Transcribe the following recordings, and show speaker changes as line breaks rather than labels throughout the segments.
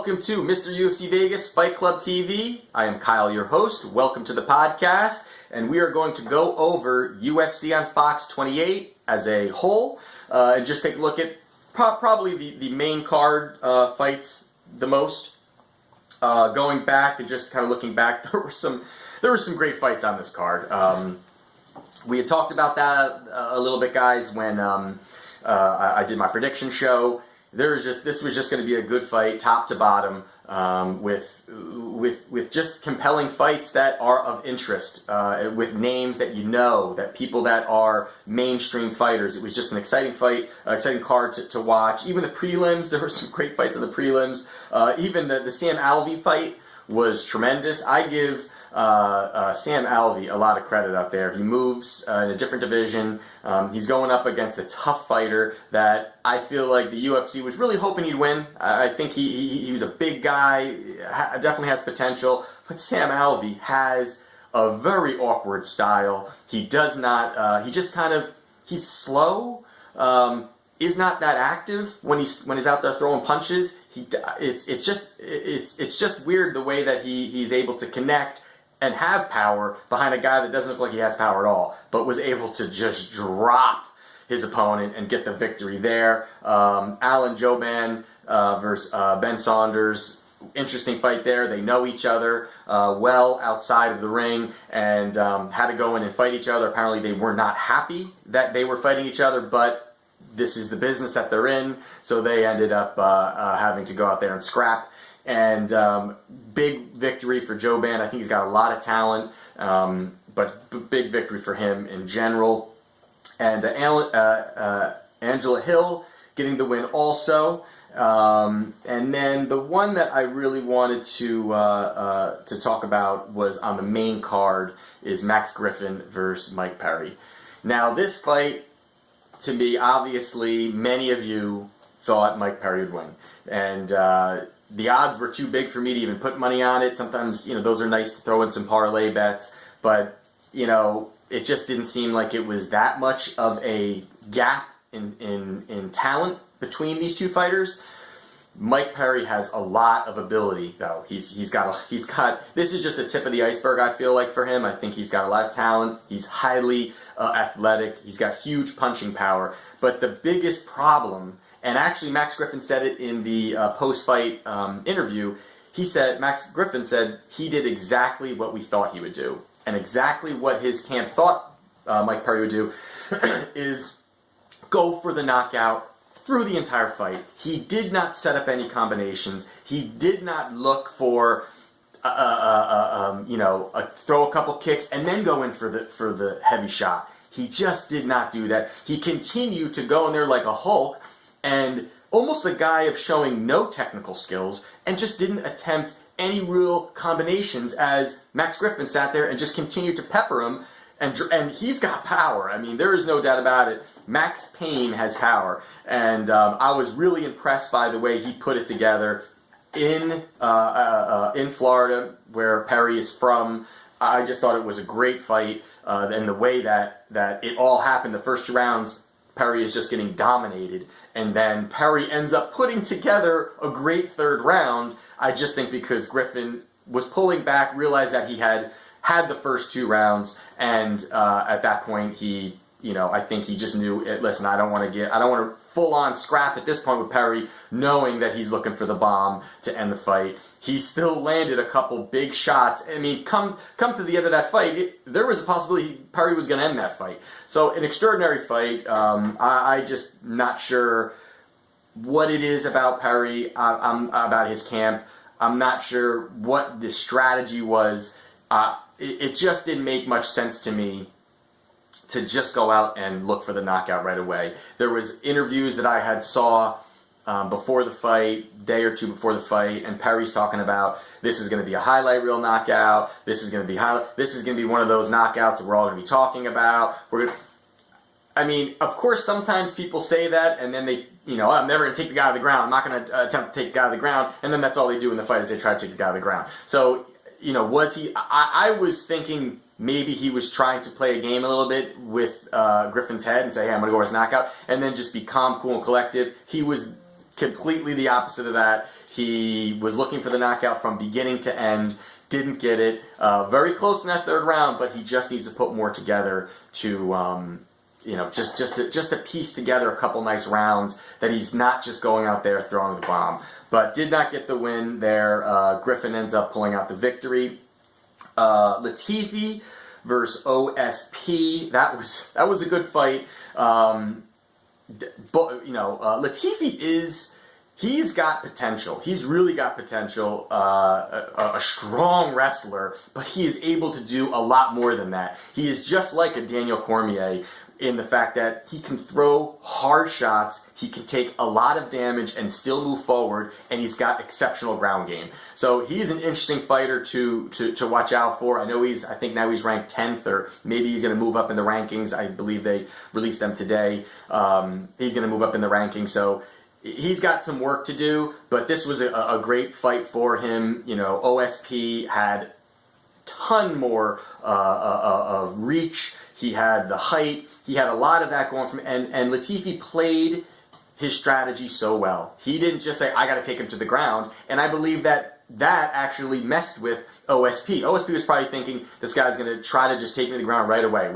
welcome to Mr. UFC Vegas Fight Club TV. I am Kyle, your host. Welcome to the podcast, and we are going to go over UFC on Fox 28 as a whole, and just take a look at probably the main card fights the most. Going back and just kind of looking back, there were some great fights on this card. We had talked about that a little bit, guys, when I did my prediction show. This was just going to be a good fight, top to bottom, with just compelling fights that are of interest, with names that you know, that people that are mainstream fighters. It was just an exciting fight, exciting card to watch. Even the prelims, there were some great fights in the prelims. Even the Sam Alvey fight was tremendous. I give Sam Alvey a lot of credit out there. He moves in a different division. He's going up against a tough fighter that I feel like the UFC was really hoping he'd win. I think he was a big guy, definitely has potential, but Sam Alvey has a very awkward style. He does not, he's slow, is not that active when he's out there throwing punches. It's just weird the way that he's able to connect and have power behind a guy that doesn't look like he has power at all, but was able to just drop his opponent and get the victory there. Alan Jouban versus Ben Saunders, interesting fight there. They know each other well outside of the ring, and had to go in and fight each other. Apparently they were not happy that they were fighting each other, but this is the business that they're in, so they ended up having to go out there and scrap. And big victory for Jouban. I think he's got a lot of talent, but big victory for him in general. And Angela Hill getting the win also. And then the one that I really wanted to talk about was on the main card is Max Griffin versus Mike Perry. Now this fight, to me, obviously, many of you thought Mike Perry would win. And the odds were too big for me to even put money on it. Sometimes, those are nice to throw in some parlay bets. But, it just didn't seem like it was that much of a gap in talent between these two fighters. Mike Perry has a lot of ability, though. He's got this is just the tip of the iceberg, I feel like, for him. I think he's got a lot of talent. He's highly athletic. He's got huge punching power. But the biggest problem, and actually Max Griffin said it in the post-fight interview, Max Griffin said he did exactly what we thought he would do. And exactly what his camp thought Mike Perry would do is go for the knockout through the entire fight. He did not set up any combinations. He did not look for, throw a couple kicks and then go in for the heavy shot. He just did not do that. He continued to go in there like a Hulk, and almost a guy of showing no technical skills, and just didn't attempt any real combinations as Max Griffin sat there and just continued to pepper him, and he's got power. I mean, there is no doubt about it. Max Payne has power, and I was really impressed by the way he put it together in Florida, where Perry is from. I just thought it was a great fight, and the way that it all happened, the first 2 rounds, Perry is just getting dominated, and then Perry ends up putting together a great 3rd round. I just think because Griffin was pulling back, realized that he had the first 2 rounds, and at that point I think he just knew, listen, I don't want to full on scrap at this point with Perry, knowing that he's looking for the bomb to end the fight. He still landed a couple big shots. I mean, come to the end of that fight, there was a possibility Perry was going to end that fight. So an extraordinary fight. I just not sure what it is about Perry, about his camp. I'm not sure what the strategy was. It just didn't make much sense to me to just go out and look for the knockout right away. There was interviews that I had saw before the fight, day or 2 before the fight, and Perry's talking about this is going to be a highlight reel knockout. This is going to be one of those knockouts that we're all going to be talking about. I mean, of course, sometimes people say that, and then they, I'm never going to take the guy out of the ground. I'm not going to attempt to take the guy out of the ground, and then that's all they do in the fight is they try to take the guy out of the ground. So, was he? I was thinking maybe he was trying to play a game a little bit with Griffin's head and say, hey, I'm going to go for his knockout, and then just be calm, cool, and collective. He was completely the opposite of that. He was looking for the knockout from beginning to end, didn't get it. Very close in that third round, but he just needs to put more together to, just to piece together a couple nice rounds that he's not just going out there throwing the bomb. But did not get the win there. Griffin ends up pulling out the victory. Latifi versus OSP. That was a good fight. Latifi he's got potential. He's really got potential. A strong wrestler, but he is able to do a lot more than that. He is just like a Daniel Cormier in the fact that he can throw hard shots, he can take a lot of damage and still move forward, and he's got exceptional ground game. So he's an interesting fighter to watch out for. I think now he's ranked 10th, or maybe he's going to move up in the rankings. I believe they released them today. He's going to move up in the rankings, so he's got some work to do, but this was a great fight for him. OSP had ton more of reach. He had the height. He had a lot of that going from, and Latifi played his strategy so well. He didn't just say, I got to take him to the ground, and I believe that actually messed with OSP. OSP was probably thinking, this guy's going to try to just take me to the ground right away.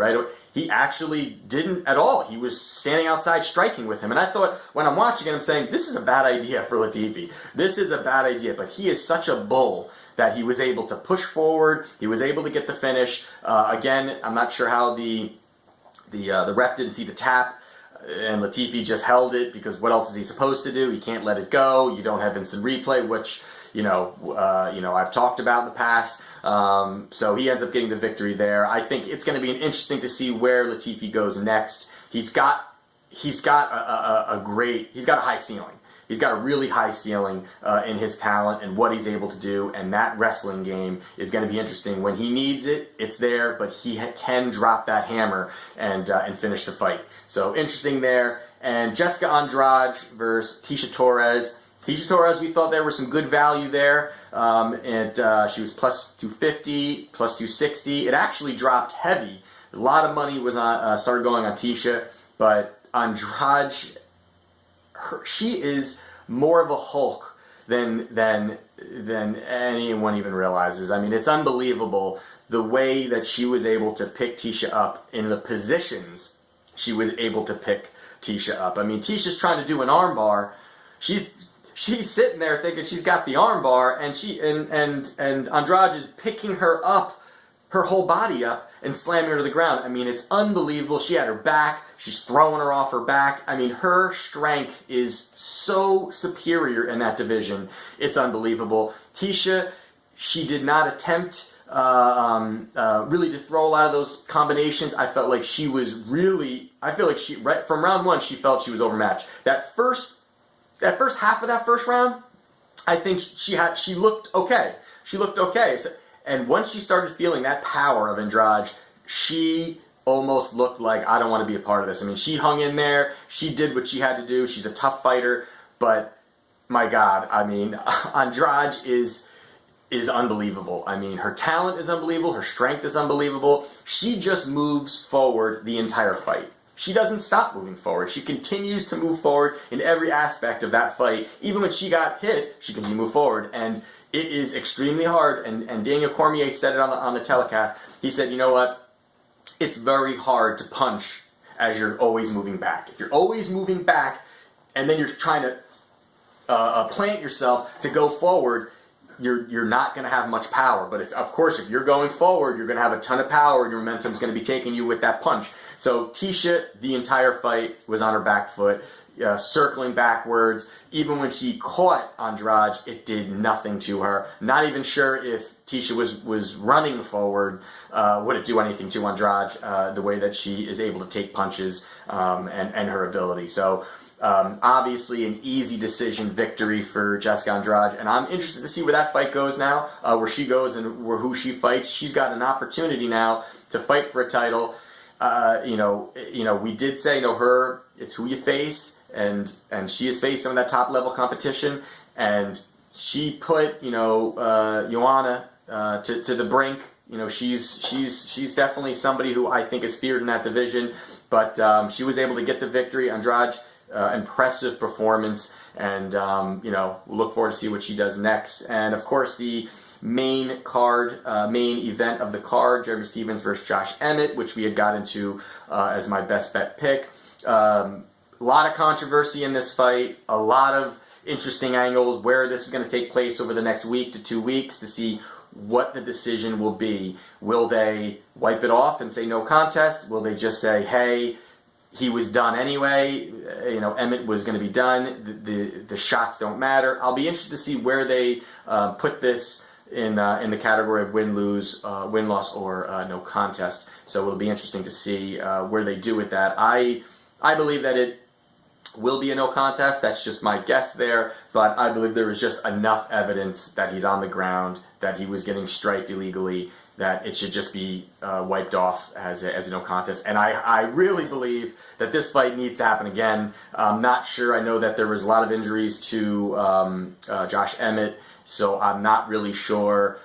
He actually didn't at all. He was standing outside striking with him, and I thought, when I'm watching it, I'm saying, this is a bad idea for Latifi. This is a bad idea, but he is such a bull that he was able to push forward. He was able to get the finish. Again, I'm not sure how the ref didn't see the tap, and Latifi just held it, because what else is he supposed to do? He can't let it go. You don't have instant replay, which I've talked about in the past. So he ends up getting the victory there. I think it's going to be interesting to see where Latifi goes next. He's got a high ceiling. He's got a really high ceiling in his talent and what he's able to do, and that wrestling game is going to be interesting. When he needs it, it's there, but he can drop that hammer and finish the fight. So interesting there. And Jessica Andrade versus Tecia Torres. Tecia Torres, we thought there was some good value there, and she was plus 250, plus 260. It actually dropped heavy. A lot of money was started going on Tecia, but Andrade, she is more of a Hulk than anyone even realizes. I mean, it's unbelievable the way that she was able to pick Tecia up in the positions she was able to pick Tecia up. I mean, Ticia's trying to do an armbar. She's sitting there thinking she's got the armbar, and Andrade is picking her up, her whole body up, and slamming her to the ground. I mean, it's unbelievable. She had her back. She's throwing her off her back. I mean, her strength is so superior in that division. It's unbelievable. Tecia, she did not attempt really to throw a lot of those combinations. I felt like she was really, right from round one, she felt she was overmatched. That first half of that first round, I think she looked okay. She looked okay. And once she started feeling that power of Andrade, she almost looked like, I don't want to be a part of this. I mean, she hung in there. She did what she had to do. She's a tough fighter. But, my God, I mean, Andrade is unbelievable. I mean, her talent is unbelievable. Her strength is unbelievable. She just moves forward the entire fight. She doesn't stop moving forward. She continues to move forward in every aspect of that fight. Even when she got hit, she continued to move forward. And it is extremely hard. And Daniel Cormier said it on the telecast. He said, you know what? It's very hard to punch as you're always moving back. If you're always moving back and then you're trying to plant yourself to go forward, you're not going to have much power. But if you're going forward, you're going to have a ton of power. Your momentum's going to be taking you with that punch. So Tecia, the entire fight, was on her back foot, circling backwards. Even when she caught Andrade, it did nothing to her. Not even sure if Tecia was running forward, would it do anything to Andrade, the way that she is able to take punches and her ability. So obviously an easy decision victory for Jessica Andrade, and I'm interested to see where that fight goes now, where she goes and who she fights. She's got an opportunity now to fight for a title. We did say, it's who you face, and she has faced some of that top level competition, and she put Joanna to the brink. She's definitely somebody who I think is feared in that division, but she was able to get the victory. Andrade, impressive performance, and we'll look forward to see what she does next. And of course, the main event of the card, Jeremy Stephens versus Josh Emmett, which we had got into as my best bet pick. A lot of controversy in this fight, a lot of interesting angles where this is going to take place over the next week to 2 weeks to see what the decision will be. Will they wipe it off and say no contest? Will they just say, hey, he was done anyway, Emmett was going to be done, the shots don't matter? I'll be interested to see where they put this in the category of win-lose, win-loss, or no contest. So it'll be interesting to see where they do with that. I believe that it will be a no contest. That's just my guess there, but I believe there was just enough evidence that he's on the ground, that he was getting striked illegally, that it should just be wiped off as a no contest. And I really believe that this fight needs to happen again. I'm not sure. I know that there was a lot of injuries to Josh Emmett, so I'm not really sure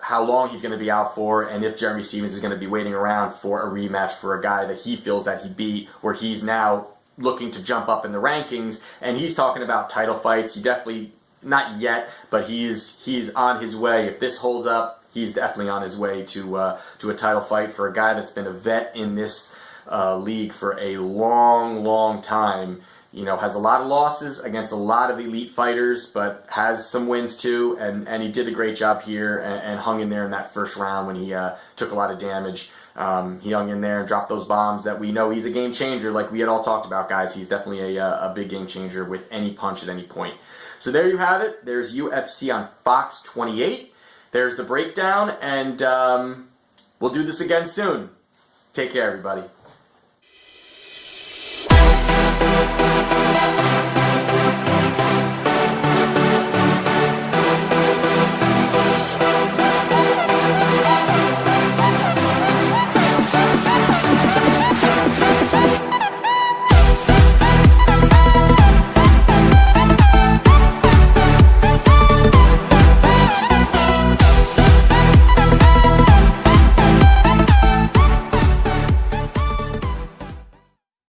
how long he's going to be out for, and if Jeremy Stephens is going to be waiting around for a rematch for a guy that he feels that he beat, where he's now looking to jump up in the rankings, and he's talking about title fights. He definitely, not yet, but he's on his way. If this holds up, he's definitely on his way to a title fight for a guy that's been a vet in this league for a long, long time. Has a lot of losses against a lot of elite fighters, but has some wins too, and he did a great job here and hung in there in that first round when he took a lot of damage. He hung in there and dropped those bombs that we know he's a game changer, like we had all talked about, guys. He's definitely a big game changer with any punch at any point. So there you have it. There's UFC on Fox 28. There's the breakdown, and we'll do this again soon. Take care, everybody.